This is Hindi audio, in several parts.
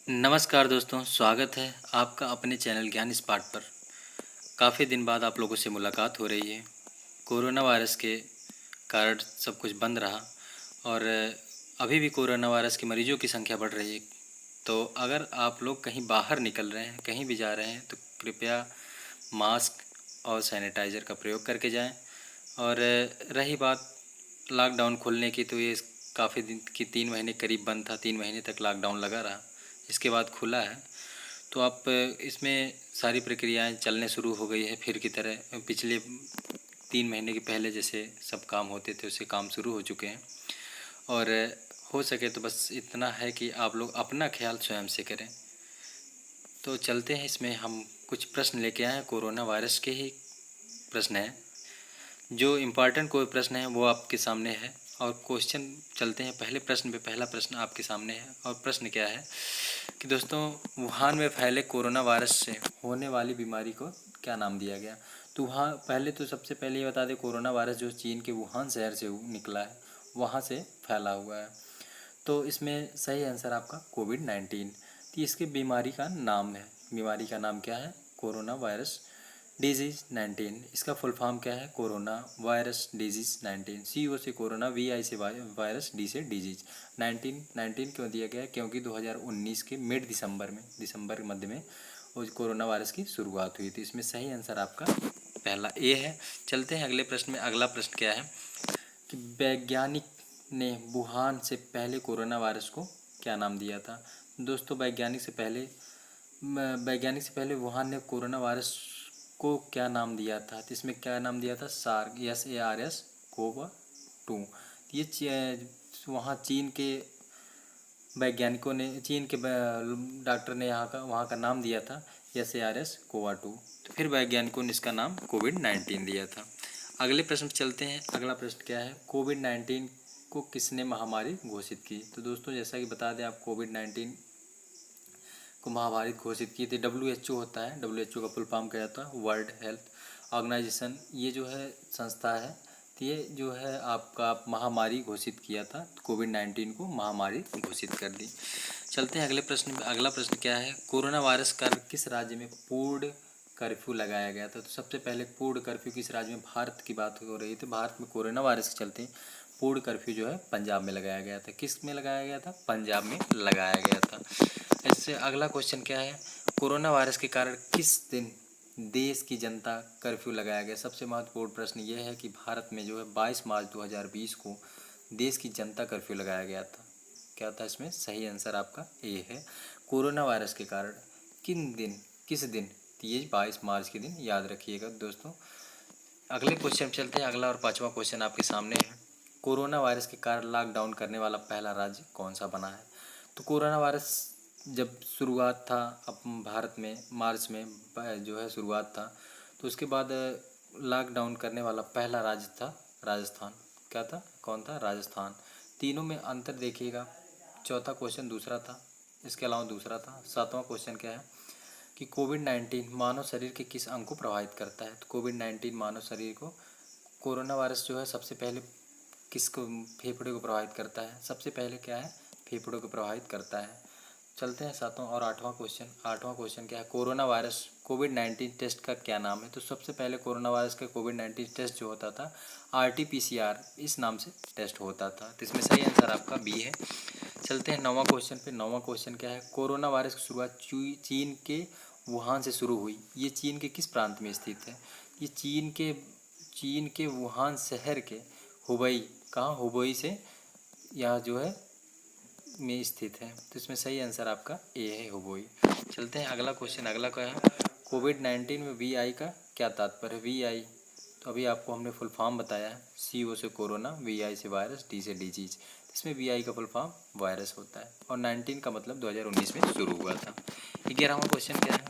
नमस्कार दोस्तों, स्वागत है आपका अपने चैनल ज्ञान स्पार्क पर। काफ़ी दिन बाद आप लोगों से मुलाकात हो रही है। कोरोना वायरस के कारण सब कुछ बंद रहा और अभी भी कोरोना वायरस के मरीजों की संख्या बढ़ रही है। तो अगर आप लोग कहीं बाहर निकल रहे हैं, कहीं भी जा रहे हैं, तो कृपया मास्क और सैनिटाइज़र का प्रयोग करके जाएं। और रही बात लॉकडाउन खुलने की, तो ये काफ़ी दिन की 3 महीने करीब बंद था, 3 महीने तक लॉकडाउन लगा रहा। इसके बाद खुला है, तो आप इसमें सारी प्रक्रियाएं चलने शुरू हो गई है फिर की तरह। पिछले 3 महीने के पहले जैसे सब काम होते थे उससे काम शुरू हो चुके हैं। और हो सके तो बस इतना है कि आप लोग अपना ख्याल स्वयं से करें। तो चलते हैं, इसमें हम कुछ प्रश्न लेके आए हैं, कोरोना वायरस के ही प्रश्न हैं। जो इम्पॉर्टेंट कोई प्रश्न है वो आपके सामने है और क्वेश्चन चलते हैं पहले प्रश्न पे। पहला प्रश्न आपके सामने है और प्रश्न क्या है कि दोस्तों, वुहान में फैले कोरोना वायरस से होने वाली बीमारी को क्या नाम दिया गया। तो वहाँ पहले तो सबसे पहले ये बता दें, कोरोना वायरस जो चीन के वुहान शहर से निकला है, वहाँ से फैला हुआ है। तो इसमें सही आंसर आपका कोविड-19। तो इसके बीमारी का नाम है, बीमारी का नाम क्या है, कोरोना वायरस डिजीज़ 19। इसका फुल फॉर्म क्या है, कोरोना वायरस डिजीज़ 19। CO से कोरोना, VI से वायरस, D से डिजीज। 19 क्यों दिया गया है, क्योंकि 2019 के मिड दिसंबर में, दिसंबर के मध्य में वो कोरोना वायरस की शुरुआत हुई थी। इसमें सही आंसर आपका पहला ए है। चलते हैं अगले प्रश्न में। अगला प्रश्न क्या है कि वैज्ञानिक ने वुहान से पहले कोरोना वायरस को क्या नाम दिया था। दोस्तों, वैज्ञानिक से पहले वुहान ने कोरोना वायरस को क्या नाम दिया था। तो इसमें क्या नाम दिया था, SARS CoV-2। ये वहाँ चीन के वैज्ञानिकों ने, चीन के डॉक्टर ने यहाँ का वहाँ का नाम दिया था SARS CoV-2। तो फिर वैज्ञानिकों ने इसका नाम कोविड-19 दिया था। अगले प्रश्न चलते हैं। अगला प्रश्न क्या है, कोविड-19 को किसने महामारी घोषित की। तो दोस्तों, जैसा कि बता दें आप, कोविड-19 को महामारी घोषित की थी WHO होता है। WHO का फुल फॉर्म क्या होता है, वर्ल्ड हेल्थ ऑर्गेनाइजेशन। ये जो है संस्था है, तो ये जो है आपका महामारी घोषित किया था, कोविड-19 को महामारी घोषित कर दी। चलते हैं अगले प्रश्न में। अगला प्रश्न क्या है, कोरोना वायरस कारण किस राज्य में पूर्ण कर्फ्यू लगाया गया था। तो सबसे पहले पूर्ण कर्फ्यू किस राज्य में, भारत की बात हो रही है, तो भारत में कोरोना वायरस के चलते पूर्ण कर्फ्यू जो है पंजाब में लगाया गया था। किस में लगाया गया था, पंजाब में लगाया गया था। इससे अगला क्वेश्चन क्या है, कोरोना वायरस के कारण किस दिन देश की जनता कर्फ्यू लगाया गया। सबसे महत्वपूर्ण प्रश्न ये है कि भारत में जो है 22 मार्च 2020 को देश की जनता कर्फ्यू लगाया गया था। क्या था इसमें, सही आंसर आपका ए है। कोरोना वायरस के कारण किस दिन, तो ये 22 मार्च के दिन, याद रखिएगा दोस्तों। अगले क्वेश्चन चलते हैं। अगला और पांचवा क्वेश्चन आपके सामने है, कोरोना वायरस के कारण लॉकडाउन करने वाला पहला राज्य कौन सा बना है। तो कोरोना वायरस जब शुरुआत था भारत में मार्च में जो है शुरुआत था, तो उसके बाद लॉकडाउन करने वाला पहला राज्य था राजस्थान। क्या था, कौन था, राजस्थान। तीनों में अंतर देखिएगा। चौथा क्वेश्चन दूसरा था, इसके अलावा दूसरा था। सातवां क्वेश्चन क्या है कि कोविड-19 मानव शरीर के किस अंग को प्रभावित करता है। तो कोविड-19 मानव शरीर को, कोरोना वायरस जो है सबसे पहले किसको, फेफड़े को प्रभावित करता है। सबसे पहले क्या है, फेफड़ों को प्रभावित करता है। चलते हैं सातवां और आठवां क्वेश्चन। आठवां क्वेश्चन क्या है, कोरोना वायरस कोविड-19 टेस्ट का क्या नाम है। तो सबसे पहले कोरोना वायरस का कोविड-19 टेस्ट जो होता था, RT-PCR इस नाम से टेस्ट होता था। तो इसमें सही आंसर आपका बी है। चलते हैं नौवां क्वेश्चन पे। नौवां क्वेश्चन क्या है, कोरोना वायरस की शुरुआत चीन के वुहान से शुरू हुई। ये चीन के किस प्रांत में स्थित है। ये चीन के वुहान शहर के हुबई, कहाँ, हुबई से यहाँ जो है में स्थित है। तो इसमें सही आंसर आपका ए है, हुबई। चलते हैं अगला क्वेश्चन। अगला क्या है, कोविड-19 में VI का क्या तात्पर्य है। VI, तो अभी आपको हमने फुल फॉर्म बताया है। CO से कोरोना, VI से वायरस, D से डिजीज। इसमें VI का फुल फॉर्म वायरस होता है और 19 का मतलब 2019 में शुरू हुआ था। 11वां क्वेश्चन क्या है,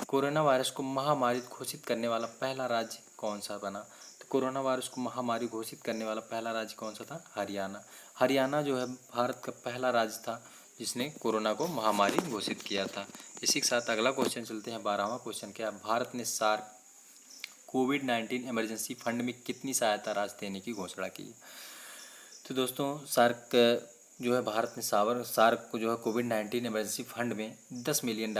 कोरोना वायरस को महामारी घोषित करने वाला पहला राज्य कौन सा बना। तो कोरोना वायरस को महामारी घोषित करने वाला पहला राज्य कौन सा था, हरियाणा। हरियाणा जो है भारत का पहला राज्य था जिसने कोरोना को महामारी घोषित किया था। इसी के साथ अगला क्वेश्चन चलते हैं। 12वां क्वेश्चन क्या है, भारत ने सार्क कोविड-19 इमरजेंसी फंड में कितनी सहायता राशि देने की घोषणा की। तो दोस्तों, सार्क जो है भारत ने सार्क को जो है कोविड-19 इमरजेंसी फंड में $10 मिलियन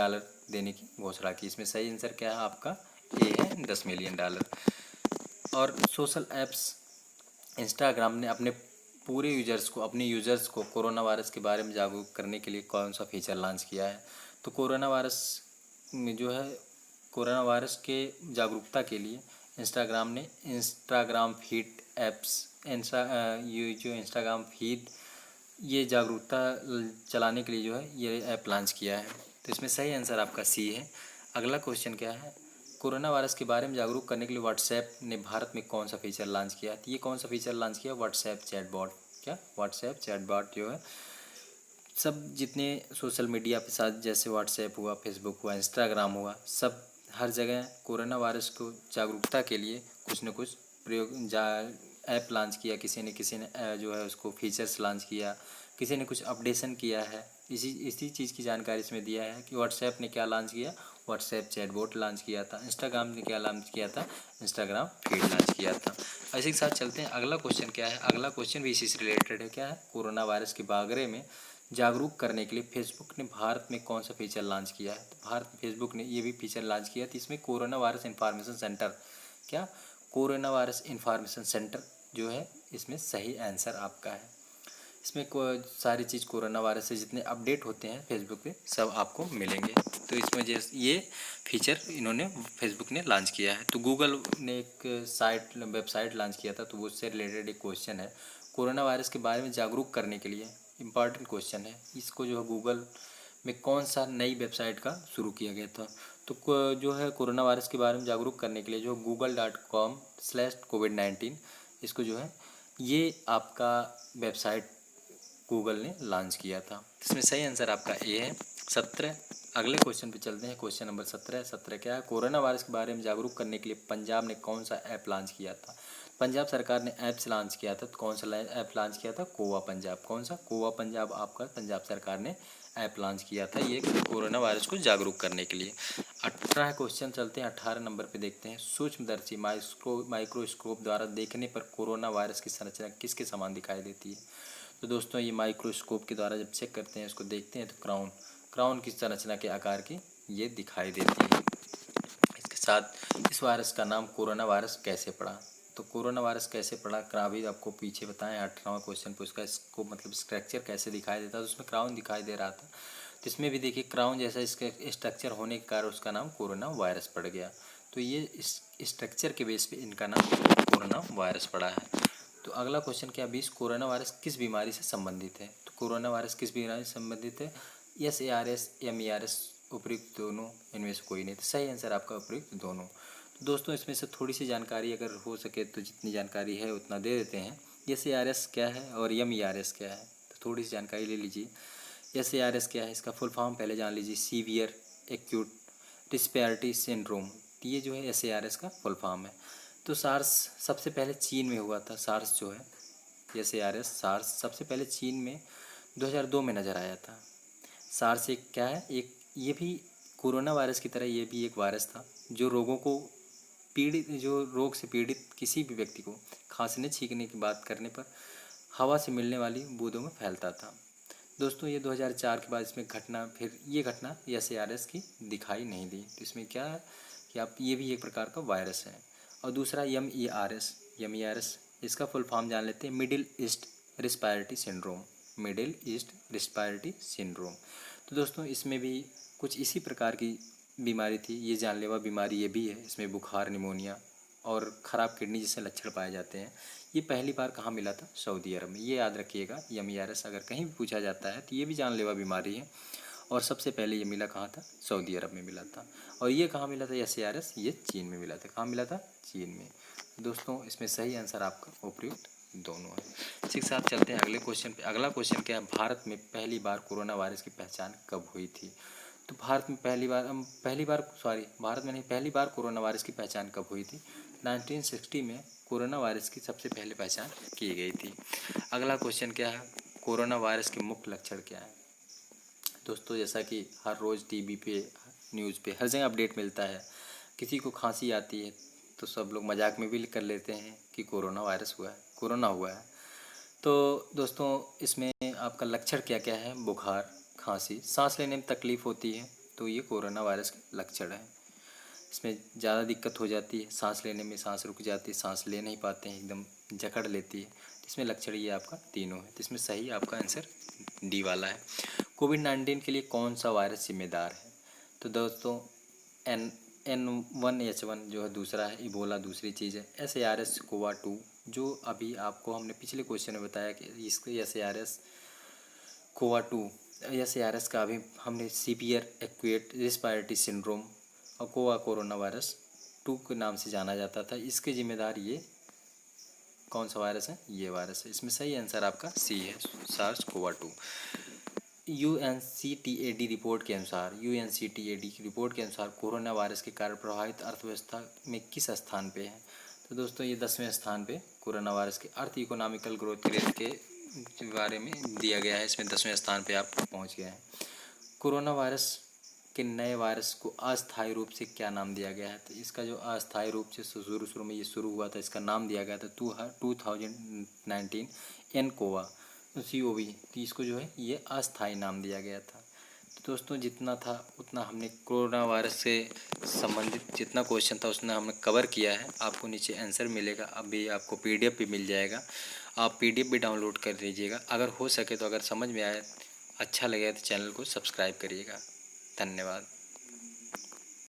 देने की घोषणा की। इसमें सही आंसर क्या है आपका? ए है, $10 मिलियन। और सोशल ऐप्स इंस्टाग्राम ने अपने यूज़र्स को कोरोना वायरस के बारे में जागरूक करने के लिए कौन सा फीचर लॉन्च किया है? तो कोरोना वायरस में जो है कोरोना वायरस के जागरूकता के लिए इंस्टाग्राम ने इंस्टाग्राम फीड ऐप्स ये जो इंस्टाग्राम फीड ये जागरूकता चलाने के लिए जो है ये ऐप लॉन्च किया है। तो इसमें सही आंसर आपका सी है। अगला क्वेश्चन क्या है? कोरोना वायरस के बारे में जागरूक करने के लिए व्हाट्सएप ने भारत में कौन सा फीचर लॉन्च किया? तो ये कौन सा फीचर लॉन्च किया? WhatsApp chatbot. क्या? व्हाट्सएप चैटबॉट जो है सब जितने सोशल मीडिया के साथ जैसे व्हाट्सएप हुआ, फेसबुक हुआ, इंस्टाग्राम हुआ, सब हर जगह कोरोना वायरस को जागरूकता के लिए कुछ न कुछ ऐप लॉन्च किया। किसी ने जो है उसको फीचर्स लॉन्च किया, किसी ने कुछ अपडेशन किया है। इसी चीज़ की जानकारी इसमें दिया है कि व्हाट्सएप ने क्या लॉन्च किया? व्हाट्सएप चैटबॉट लॉन्च किया था। इंस्टाग्राम ने क्या लॉन्च किया था? इंस्टाग्राम फीड लॉन्च किया था। इसी के साथ चलते हैं, अगला क्वेश्चन क्या है? अगला क्वेश्चन भी इसी से रिलेटेड है। क्या है? कोरोना वायरस के बारे में जागरूक करने के लिए फेसबुक ने भारत में कौन सा फीचर लॉन्च किया है? तो भारत फेसबुक ने ये भी फीचर लॉन्च किया था। इसमें कोरोना वायरस इन्फॉर्मेशन सेंटर। क्या? कोरोना वायरस इन्फॉर्मेशन सेंटर जो है इसमें सही आंसर आपका है। इसमें सारी चीज़ कोरोना वायरस से जितने अपडेट होते हैं फेसबुक पे सब आपको मिलेंगे। तो इसमें जैसे ये फीचर इन्होंने फेसबुक ने लॉन्च किया है। तो गूगल ने एक वेबसाइट लॉन्च किया था, तो वो उससे रिलेटेड एक क्वेश्चन है। कोरोना वायरस के बारे में जागरूक करने के लिए इम्पॉर्टेंट क्वेश्चन है। इसको जो है गूगल में कौन सा नई वेबसाइट का शुरू किया गया था? तो जो है कोरोना वायरस के बारे में जागरूक करने के लिए जो google.com/covid19 इसको जो है ये आपका वेबसाइट गूगल ने लॉन्च किया था। इसमें सही आंसर आपका ए है। 17। अगले क्वेश्चन पे चलते हैं। क्वेश्चन नंबर 17 क्या है? कोरोना वायरस के बारे में जागरूक करने के लिए पंजाब ने कौन सा ऐप लॉन्च किया था? पंजाब सरकार ने ऐप्स लॉन्च किया था। तो कौन सा ऐप लॉन्च किया था? कोवा पंजाब। कौन सा? कोवा पंजाब आपका पंजाब सरकार ने ऐप लॉन्च किया था ये कोरोना वायरस को जागरूक करने के लिए। 18 क्वेश्चन चलते हैं। 18 नंबर पे देखते हैं। सूक्ष्मदर्शी माइक्रोस्कोप द्वारा देखने पर कोरोना वायरस की संरचना किसके समान दिखाई देती है? तो दोस्तों ये माइक्रोस्कोप के द्वारा जब चेक करते हैं, इसको देखते हैं, तो क्राउन की संरचना के आकार की ये दिखाई देती है। इसके साथ इस वायरस का नाम कोरोना वायरस कैसे पड़ा? तो कोरोना वायरस कैसे पड़ा अभी आपको पीछे बताएं 18वां क्वेश्चन पे उसका इसको मतलब स्ट्रक्चर कैसे दिखाई देता है, तो उसमें क्राउन दिखाई दे रहा था। तो इसमें भी देखिए क्राउन जैसा इसका स्ट्रक्चर होने के कारण उसका नाम कोरोना वायरस पड़ गया। तो ये इस स्ट्रक्चर के बेस पे इनका नाम कोरोना वायरस पड़ा है। तो अगला क्वेश्चन क्या? 20 कोरोना वायरस किस बीमारी से संबंधित है? तो कोरोना वायरस किस बीमारी से संबंधित है? SARS MERS उपयुक्त दोनों, इनमें से कोई नहीं। तो सही आंसर आपका उपयुक्त दोनों। तो दोस्तों इसमें से थोड़ी सी जानकारी अगर हो सके तो जितनी जानकारी है उतना दे देते हैं। SARS क्या है और MERS क्या है? तो थोड़ी सी जानकारी ले लीजिए। SARS क्या है? इसका फुल फॉर्म पहले जान लीजिए, सीवियर एक्यूट रिस्पिरेटरी सिंड्रोम। ये जो है SARS का फुल फॉर्म है। तो सार्स सबसे पहले चीन में हुआ था। सार्स जो है SARS सार्स सबसे पहले चीन में 2002 में नज़र आया था। सार्स एक क्या है? एक ये भी कोरोना वायरस की तरह ये भी एक वायरस था जो रोग से पीड़ित किसी भी व्यक्ति को खांसने छींकने की बात करने पर हवा से मिलने वाली बूंदों में फैलता था। दोस्तों ये 2004 के बाद इसमें ये घटना SARS की दिखाई नहीं दी। तो इसमें क्या है कि आप ये भी एक प्रकार का वायरस है। और दूसरा MERS इसका फुल फॉर्म जान लेते हैं, middle east respiratory syndrome. Middle east respiratory syndrome. तो दोस्तों इसमें भी कुछ इसी प्रकार की बीमारी थी। ये जानलेवा बीमारी ये भी है। इसमें बुखार, निमोनिया और ख़राब किडनी जैसे लक्षण पाए जाते हैं। ये पहली बार कहाँ मिला था? सऊदी अरब में। ये याद रखिएगा, MERS अगर कहीं भी पूछा जाता है तो ये भी जानलेवा बीमारी है। और सबसे पहले ये मिला कहाँ था? सऊदी अरब में मिला था। और ये कहाँ मिला था? SARS ये चीन में मिला था। कहाँ मिला था? चीन में। दोस्तों इसमें सही आंसर आपका उपयुक्त दोनों है। इसी के साथ चलते हैं अगले क्वेश्चन पे। अगला क्वेश्चन क्या है? भारत में पहली बार कोरोना वायरस की पहचान कब हुई थी? तो भारत में पहली बार कोरोना वायरस की पहचान कब हुई थी? 1960 में कोरोना वायरस की सबसे पहले पहचान की गई थी। अगला क्वेश्चन क्या है? कोरोना वायरस के मुख्य लक्षण क्या है? दोस्तों जैसा कि हर रोज़ टीवी पे, न्यूज़ पे, हर जगह अपडेट मिलता है। किसी को खांसी आती है तो सब लोग मजाक में भी कर लेते हैं कि कोरोना हुआ है। तो दोस्तों इसमें आपका लक्षण क्या क्या है? बुखार, खांसी, सांस लेने में तकलीफ होती है, तो ये कोरोना वायरस के लक्षण है। इसमें ज़्यादा दिक्कत हो जाती है, सांस लेने में सांस रुक जाती है, सांस ले नहीं पाते हैं, एकदम जकड़ लेती है। तो इसमें लक्षण ये आपका तीनों है, तो इसमें सही आपका आंसर डी वाला है। कोविड-19 के लिए कौन सा वायरस जिम्मेदार है? तो दोस्तों N1H1 जो है दूसरा है, इबोला दूसरी चीज़ है, SARS कोवा 2 जो अभी आपको हमने पिछले क्वेश्चन में बताया कि इसको SARS कोवा 2 SARS का अभी हमने सीवियर एक्यूट रेस्पिरेटरी सिंड्रोम और कोरोना वायरस 2 के नाम से जाना जाता था। इसके जिम्मेदार ये कौन सा वायरस है? ये वायरस है। इसमें सही आंसर आपका सी है, सार्स कोवा 2। UNCTAD रिपोर्ट के अनुसार UNCTAD की रिपोर्ट के अनुसार कोरोना वायरस के कारण प्रभावित अर्थव्यवस्था में किस स्थान पे है? तो दोस्तों ये 10वें स्थान पे कोरोना वायरस के अर्थ इकोनॉमिकल ग्रोथ रेट के बारे में दिया गया है। इसमें 10वें स्थान पे आप पहुंच गए हैं। कोरोना वायरस के नए वायरस को अस्थायी रूप से क्या नाम दिया गया है? तो इसका जो अस्थायी रूप से शुरू में ये शुरू हुआ था, इसका नाम दिया गया था 2019 एनकोवा COV। तो इसको जो है ये अस्थायी नाम दिया गया था। तो दोस्तों जितना था उतना हमने कोरोना वायरस से संबंधित जितना क्वेश्चन था उसने हमने कवर किया है। आपको नीचे आंसर मिलेगा, अभी आपको PDF भी मिल जाएगा, आप PDF भी डाउनलोड कर लीजिएगा। अगर हो सके तो अगर समझ में आए, अच्छा लगे तो चैनल को सब्सक्राइब करिएगा। धन्यवाद।